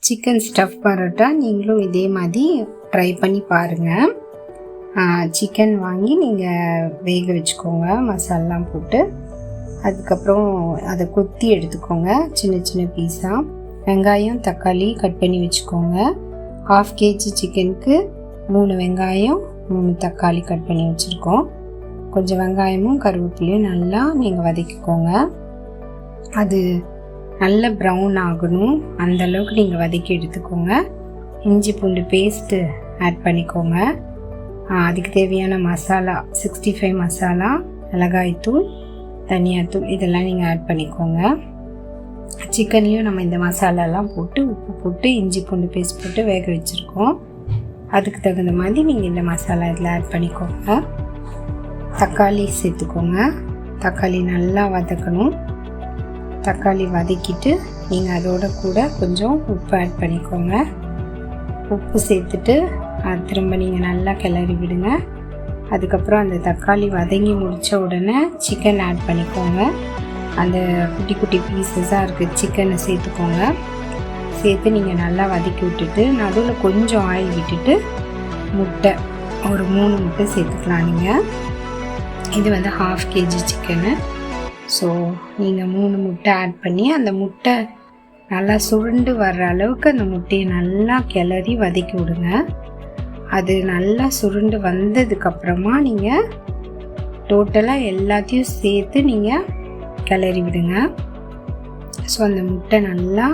Chicken stuff parotta நீங்களும் இதே மாதிரி ட்ரை பண்ணி பாருங்கள். சிக்கன் வாங்கி நீங்கள் வேக வச்சுக்கோங்க மசாலாம் போட்டு. அதுக்கப்புறம் அதை கொத்தி எடுத்துக்கோங்க சின்ன சின்ன பீஸாக. வெங்காயம் தக்காளி கட் பண்ணி வச்சுக்கோங்க. 1/2 kg சிக்கனுக்கு 3 வெங்காயம் 3 தக்காளி கட் பண்ணி வச்சுருக்கோம். கொஞ்சம் வெங்காயமும் கருவேப்பிலையும் நல்லா நீங்கள் வதக்கிக்கோங்க. அது நல்ல ப்ரௌன் ஆகணும், அந்தளவுக்கு நீங்கள் வதக்கி எடுத்துக்கோங்க. இஞ்சி பூண்டு பேஸ்ட்டு ஆட் பண்ணிக்கோங்க. அதுக்கு தேவையான மசாலா 65 மசாலா, மிளகாய்த்தூள், தனியாத்தூள் இதெல்லாம் நீங்கள் ஆட் பண்ணிக்கோங்க. சிக்கன்லேயும் நம்ம இந்த மசாலாலாம் போட்டு உப்பு போட்டு இஞ்சி பூண்டு பேஸ்ட் போட்டு வேக வச்சுருக்கோம். அதுக்கு தகுந்த மாதிரி நீங்கள் இந்த மசாலா இதில் ஆட் பண்ணிக்கோங்க. தக்காளி சேர்த்துக்கோங்க. தக்காளி நல்லா வதக்கணும். தக்காளி வதக்கிட்டு நீங்கள் அதோட கூட கொஞ்சம் உப்பு ஆட் பண்ணிக்கோங்க. உப்பு சேர்த்துட்டு அது திரும்ப நீங்கள் நல்லா கிளறி விடுங்க. அதுக்கப்புறம் அந்த தக்காளி வதங்கி முடித்த உடனே சிக்கன் ஆட் பண்ணிக்கோங்க. அந்த குட்டி குட்டி பீசஸாக இருக்குது சிக்கனை சேர்த்துக்கோங்க. சேர்த்து நீங்கள் நல்லா வதக்கி விட்டுட்டு நடுவில் கொஞ்சம் ஆயில் விட்டுட்டு முட்டை ஒரு 3 முட்டை சேர்த்துக்கலாம். நீங்கள் இது 1/2 kg சிக்கனு. ஸோ நீங்கள் 3 முட்டை ஆட் பண்ணி அந்த முட்டை நல்லா சுருண்டு வர்ற அளவுக்கு அந்த முட்டையை நல்லா கிளறி வதக்கி விடுங்க. அது நல்லா சுருண்டு வந்ததுக்கப்புறமா நீங்கள் டோட்டலாக எல்லாத்தையும் சேர்த்து நீங்கள் கிளறி விடுங்க. ஸோ அந்த முட்டை நல்லா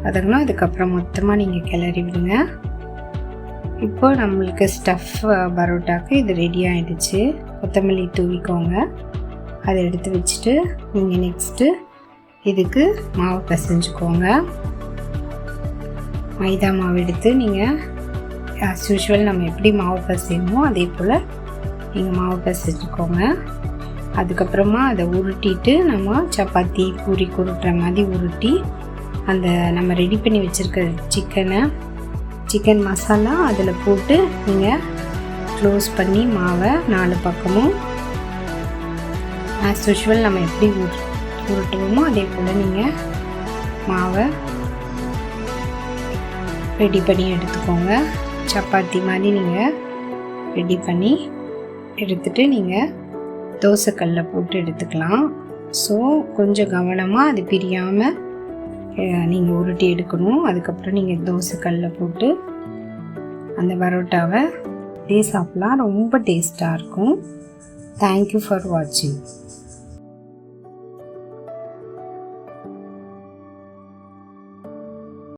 வதங்கணும். அதுக்கப்புறம் மொத்தமாக நீங்கள் கிளறி விடுங்க. இப்போ நம்மளுக்கு ஸ்டஃப் பரோட்டாக்கு இது ரெடி ஆகிடுச்சு. கொத்தமல்லி தூவிக்கோங்க. அதை எடுத்து வச்சுட்டு நீங்கள் நெக்ஸ்ட்டு இதுக்கு மாவு பிசைஞ்சுக்கோங்க. மைதா மாவு எடுத்து நீங்கள் ஆஸ் யூஷுவல் நம்ம எப்படி மாவு பிசையுமோ அதே போல் நீங்கள் மாவு பிசைஞ்சுக்கோங்க. அதுக்கப்புறமா அதை உருட்டிட்டு நம்ம சப்பாத்தி பூரி உருட்டுற மாதிரி உருட்டி அந்த நம்ம ரெடி பண்ணி வச்சுருக்க சிக்கன் மசாலா அதில் போட்டு நீங்கள் க்ளோஸ் பண்ணி மாவை 4 பக்கமும் ஆஸ் யூஷுவல் நம்ம எப்படி உருட்டுவோமோ அதே போல் நீங்கள் மாவை ரெடி பண்ணி எடுத்துக்கோங்க. சப்பாத்தி மாதிரி நீங்கள் ரெடி பண்ணி எடுத்துகிட்டு நீங்கள் தோசைக்கல்லில் போட்டு எடுத்துக்கலாம். ஸோ கொஞ்சம் கவனமாக அது பிரியாமல் நீங்கள் உருட்டி எடுக்கணும். அதுக்கப்புறம் நீங்கள் தோசைக்கல்லில் போட்டு அந்த பரோட்டாவை சாப்பிட்லாம். ரொம்ப டேஸ்ட்டாக இருக்கும். தேங்க்யூ ஃபார் வாட்சிங்.